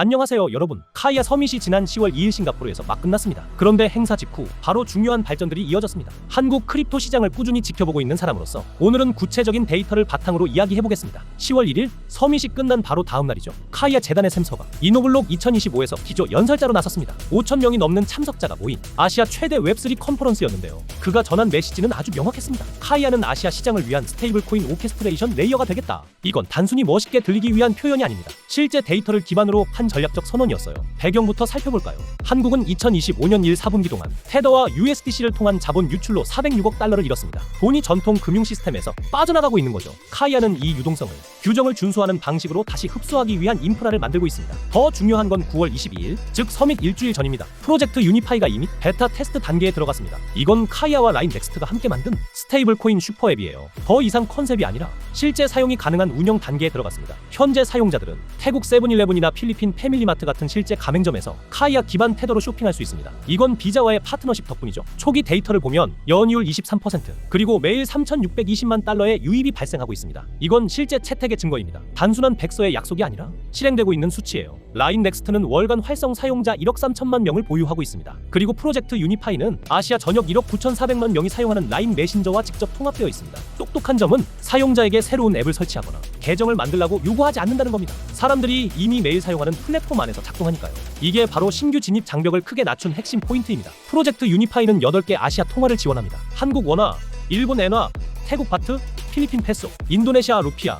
안녕하세요 여러분. 카이아 서밋이 지난 10월 2일 싱가포르에서 막 끝났습니다. 그런데 행사 직후 바로 중요한 발전들이 이어졌습니다. 한국 크립토 시장을 꾸준히 지켜보고 있는 사람으로서 오늘은 구체적인 데이터를 바탕으로 이야기해보겠습니다. 10월 1일 서밋이 끝난 바로 다음 날이죠. 카이아 재단의 샘서가 이노블록 2025에서 기조 연설자로 나섰습니다. 5,000명이 넘는 참석자가 모인 아시아 최대 웹3 컨퍼런스였는데요. 그가 전한 메시지는 아주 명확했습니다. 카이아는 아시아 시장을 위한 스테이블 코인 오케스트레이션 레이어가 되겠다. 이건 단순히 멋있게 들리기 위한 표현이 아닙니다. 실제 데이터를 기반으로 한 전략적 선언이었어요. 배경부터 살펴볼까요? 한국은 2025년 1, 4분기 동안 테더와 USDC를 통한 자본 유출로 406억 달러를 잃었습니다. 돈이 전통 금융 시스템에서 빠져나가고 있는 거죠. 카이아는 이 유동성을 규정을 준수하는 방식으로 다시 흡수하기 위한 인프라를 만들고 있습니다. 더 중요한 건 9월 22일, 즉 서밋 일주일 전입니다. 프로젝트 유니파이가 이미 베타 테스트 단계에 들어갔습니다. 이건 카이아와 라인 넥스트가 함께 만든 스테이블 코인 슈퍼앱이에요. 더 이상 컨셉이 아니라 실제 사용이 가능한 운영 단계에 들어갔습니다. 현재 사용자들은 태국 세븐일레븐이나 필리핀 패밀리마트 같은 실제 가맹점에서 카이아 기반 테더로 쇼핑할 수 있습니다. 이건 비자와의 파트너십 덕분이죠. 초기 데이터를 보면 연이율 23%, 그리고 매일 3,620만 달러의 유입이 발생하고 있습니다. 이건 실제 채택의 증거입니다. 단순한 백서의 약속이 아니라 실행되고 있는 수치예요. 라인 넥스트는 월간 활성 사용자 1억 3천만 명을 보유하고 있습니다. 그리고 프로젝트 유니파이는 아시아 전역 1억 9,400만 명이 사용하는 라인 메신저와 직접 통합되어 있습니다. 똑똑한 점은 사용자에게 새로운 앱을 설치하거나 계정을 만들라고 요구하지 않는다는 겁니다. 사람들이 이미 매일 사용하는 플랫폼 안에서 작동하니까요. 이게 바로 신규 진입 장벽을 크게 낮춘 핵심 포인트입니다. 프로젝트 유니파이는 8개 아시아 통화를 지원합니다. 한국 원화, 일본 엔화, 태국 바트, 필리핀 페소, 인도네시아 루피아,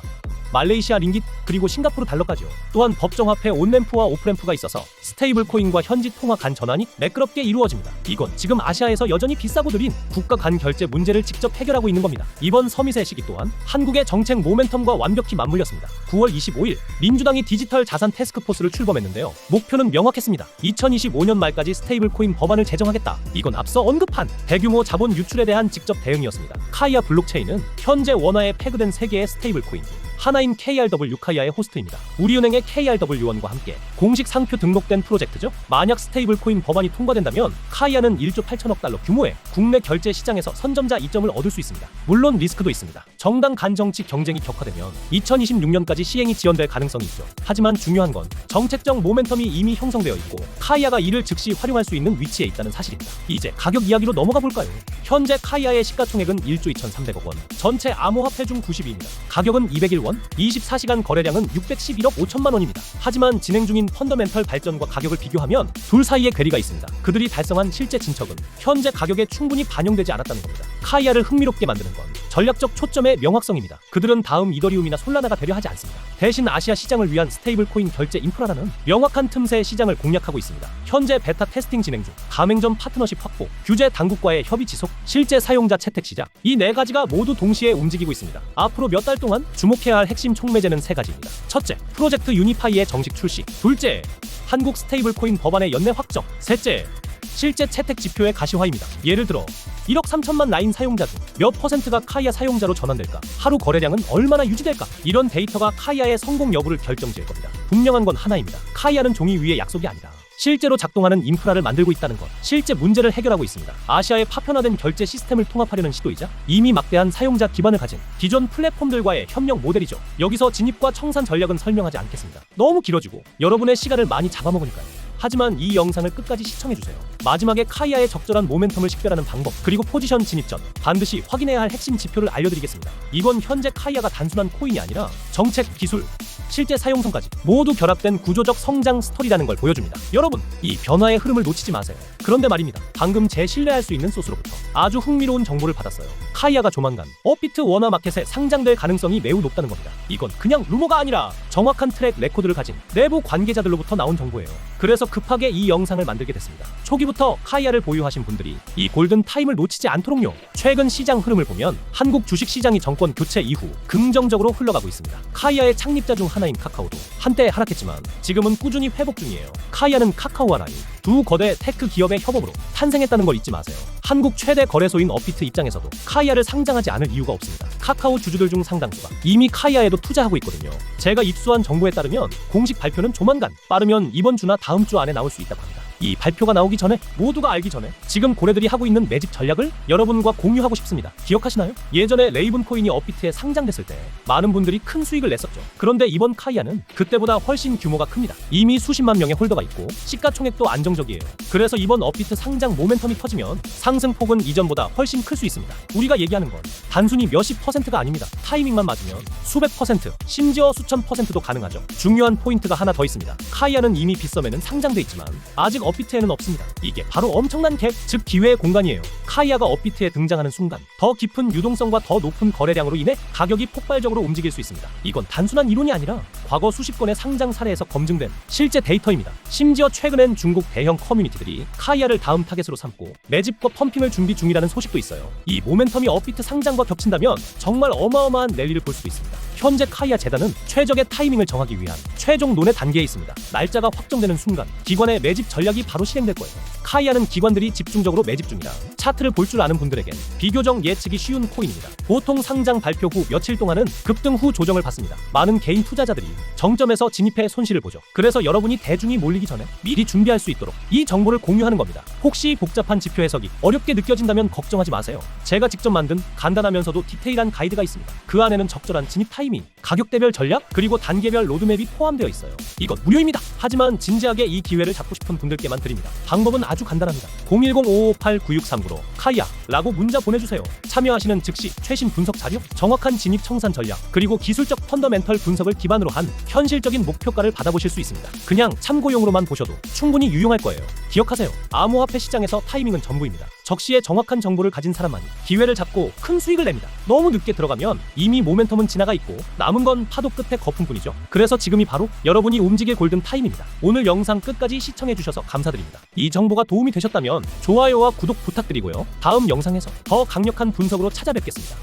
말레이시아 링깃, 그리고 싱가포르 달러까지요. 또한 법정화폐 온램프와 오프램프가 있어서 스테이블 코인과 현지 통화 간 전환이 매끄럽게 이루어집니다. 이건 지금 아시아에서 여전히 비싸고 느린 국가 간 결제 문제를 직접 해결하고 있는 겁니다. 이번 서밋의 시기 또한 한국의 정책 모멘텀과 완벽히 맞물렸습니다. 9월 25일 민주당이 디지털 자산 태스크포스를 출범했는데요. 목표는 명확했습니다. 2025년 말까지 스테이블 코인 법안을 제정하겠다. 이건 앞서 언급한 대규모 자본 유출에 대한 직접 대응이었습니다. 카이아 블록체인은 현재 원화에 패그된 3개의 스테이블 코인 중 하나인 KRW 카이아의 호스트입니다. 우리은행의 KRW1과 함께 공식 상표 등록된 프로젝트죠. 만약 스테이블 코인 법안이 통과된다면 카이아는 1조 8천억 달러 규모의 국내 결제 시장에서 선점자 이점을 얻을 수 있습니다. 물론 리스크도 있습니다. 정당 간 정치 경쟁이 격화되면 2026년까지 시행이 지연될 가능성이 있죠. 하지만 중요한 건 정책적 모멘텀이 이미 형성되어 있고 카이아가 이를 즉시 활용할 수 있는 위치에 있다는 사실입니다. 이제 가격 이야기로 넘어가 볼까요? 현재 카이아의 시가총액은 1조 2,300억 원, 전체 암호화폐 중 90위입니다. 가격은 201원, 24시간 거래량은 611억 5천만 원입니다. 하지만 진행 중인 펀더멘털 발전과 가격을 비교하면 둘 사이에 괴리가 있습니다. 그들이 달성한 실제 진척은 현재 가격에 충분히 반영되지 않았다는 겁니다. 카이아를 흥미롭게 만드는 건 전략적 초점의 명확성입니다. 그들은 다음 이더리움이나 솔라나가 되려 하지 않습니다. 대신 아시아 시장을 위한 스테이블 코인 결제 인프라라는 명확한 틈새의 시장을 공략하고 있습니다. 현재 베타 테스팅 진행 중, 가맹점 파트너십 확보, 규제 당국과의 협의 지속, 실제 사용자 채택 시작, 이 4가지가 모두 동시에 움직이고 있습니다. 앞으로 몇 달 동안 주목해야 할 핵심 촉매제는 3가지입니다. 첫째, 프로젝트 유니파이의 정식 출시. 둘째, 한국 스테이블 코인 법안의 연내 확정. 셋째, 실제 채택 지표의 가시화입니다. 예를 들어 1억 3천만 라인 사용자 중 몇 퍼센트가 카이아 사용자로 전환될까? 하루 거래량은 얼마나 유지될까? 이런 데이터가 카이아의 성공 여부를 결정지을 겁니다. 분명한 건 하나입니다. 카이아는 종이 위의 약속이 아니라 실제로 작동하는 인프라를 만들고 있다는 것, 실제 문제를 해결하고 있습니다. 아시아의 파편화된 결제 시스템을 통합하려는 시도이자 이미 막대한 사용자 기반을 가진 기존 플랫폼들과의 협력 모델이죠. 여기서 진입과 청산 전략은 설명하지 않겠습니다. 너무 길어지고 여러분의 시간을 많이 잡아먹으니까요. 하지만 이 영상을 끝까지 시청해주세요. 마지막에 카이아의 적절한 모멘텀을 식별하는 방법, 그리고 포지션 진입 전 반드시 확인해야 할 핵심 지표를 알려드리겠습니다. 이건 현재 카이아가 단순한 코인이 아니라 정책, 기술, 실제 사용성까지 모두 결합된 구조적 성장 스토리라는 걸 보여줍니다. 여러분, 이 변화의 흐름을 놓치지 마세요. 그런데 말입니다. 방금 제 신뢰할 수 있는 소스로부터 아주 흥미로운 정보를 받았어요. 카이아가 조만간 업비트 원화 마켓에 상장될 가능성이 매우 높다는 겁니다. 이건 그냥 루머가 아니라 정확한 트랙 레코드를 가진 내부 관계자들로부터 나온 정보예요. 그래서 급하게 이 영상을 만들게 됐습니다. 초기부터 카이아를 보유하신 분들이 이 골든 타임을 놓치지 않도록요. 최근 시장 흐름을 보면 한국 주식시장이 정권 교체 이후 긍정적으로 흘러가고 있습니다. 카이아의 창립자 중 하나인 카카오도 한때 하락했지만 지금은 꾸준히 회복 중이에요. 카이아는 카카오와 라인, 두 거대 테크 기업의 협업으로 탄생했다는 걸 잊지 마세요. 한국 최대 거래소인 업비트 입장에서도 카이아를 상장하지 않을 이유가 없습니다. 카카오 주주들 중 상당수가 이미 카이아에도 투자하고 있거든요. 제가 입수한 정보에 따르면 공식 발표는 조만간, 빠르면 이번 주나 다음 주 안에 나올 수 있다고 합니다. 이 발표가 나오기 전에, 모두가 알기 전에 지금 고래들이 하고 있는 매집 전략을 여러분과 공유하고 싶습니다. 기억하시나요? 예전에 레이븐 코인이 업비트에 상장됐을 때 많은 분들이 큰 수익을 냈었죠. 그런데 이번 카이아는 그때보다 훨씬 규모가 큽니다. 이미 수십만 명의 홀더가 있고 시가총액도 안정적이에요. 그래서 이번 업비트 상장 모멘텀이 터지면 상승폭은 이전보다 훨씬 클 수 있습니다. 우리가 얘기하는 건 단순히 몇십 퍼센트가 아닙니다. 타이밍만 맞으면 수백 퍼센트, 심지어 수천 퍼센트도 가능하죠. 중요한 포인트가 하나 더 있습니다. 카이아는 이미 빗썸에는 상장돼 있지만 아직 업비트에는 없습니다. 이게 바로 엄청난 갭, 즉 기회의 공간이에요. 카이아가 업비트에 등장하는 순간 더 깊은 유동성과 더 높은 거래량으로 인해 가격이 폭발적으로 움직일 수 있습니다. 이건 단순한 이론이 아니라 과거 수십 건의 상장 사례에서 검증된 실제 데이터입니다. 심지어 최근엔 중국 대형 커뮤니티들이 카이아를 다음 타겟으로 삼고 매집과 펌핑을 준비 중이라는 소식도 있어요. 이 모멘텀이 업비트 상장과 겹친다면 정말 어마어마한 랠리를 볼 수도 있습니다. 현재 카이아 재단은 최적의 타이밍을 정하기 위한 최종 논의 단계에 있습니다. 날짜가 확정되는 순간 기관의 매집 전략이 바로 실행될 거예요. 카이아는 기관들이 집중적으로 매집 중이라 차트를 볼 줄 아는 분들에겐 비교적 예측이 쉬운 코인입니다. 보통 상장 발표 후 며칠 동안은 급등 후 조정을 받습니다. 많은 개인 투자자들이 정점에서 진입해 손실을 보죠. 그래서 여러분이 대중이 몰리기 전에 미리 준비할 수 있도록 이 정보를 공유하는 겁니다. 혹시 복잡한 지표 해석이 어렵게 느껴진다면 걱정하지 마세요. 제가 직접 만든 간단하면서도 디테일한 가이드가 있습니다. 그 안에는 적절한 진입 타이밍, 가격대별 전략, 그리고 단계별 로드맵이 포함되어 있어요. 이건 무료입니다. 하지만 진지하게 이 기회를 잡고 싶은 분들께만 드립니다. 방법은 아주 간단합니다. 010-558-9639로 카이아라고 문자 보내주세요. 참여하시는 즉시 최신 분석 자료, 정확한 진입 청산 전략, 그리고 기술적 펀더멘털 분석을 기반으로 한 현실적인 목표가를 받아보실 수 있습니다. 그냥 참고용으로만 보셔도 충분히 유용할 거예요. 기억하세요. 암호화폐 시장에서 타이밍은 전부입니다. 적시에 정확한 정보를 가진 사람만이 기회를 잡고 큰 수익을 냅니다. 너무 늦게 들어가면 이미 모멘텀은 지나가 있고 남은 건 파도 끝에 거품뿐이죠. 그래서 지금이 바로 여러분이 움직일 골든 타임입니다. 오늘 영상 끝까지 시청해주셔서 감사드립니다. 이 정보가 도움이 되셨다면 좋아요와 구독 부탁드리고요. 다음 영상에서 더 강력한 분석으로 찾아뵙겠습니다.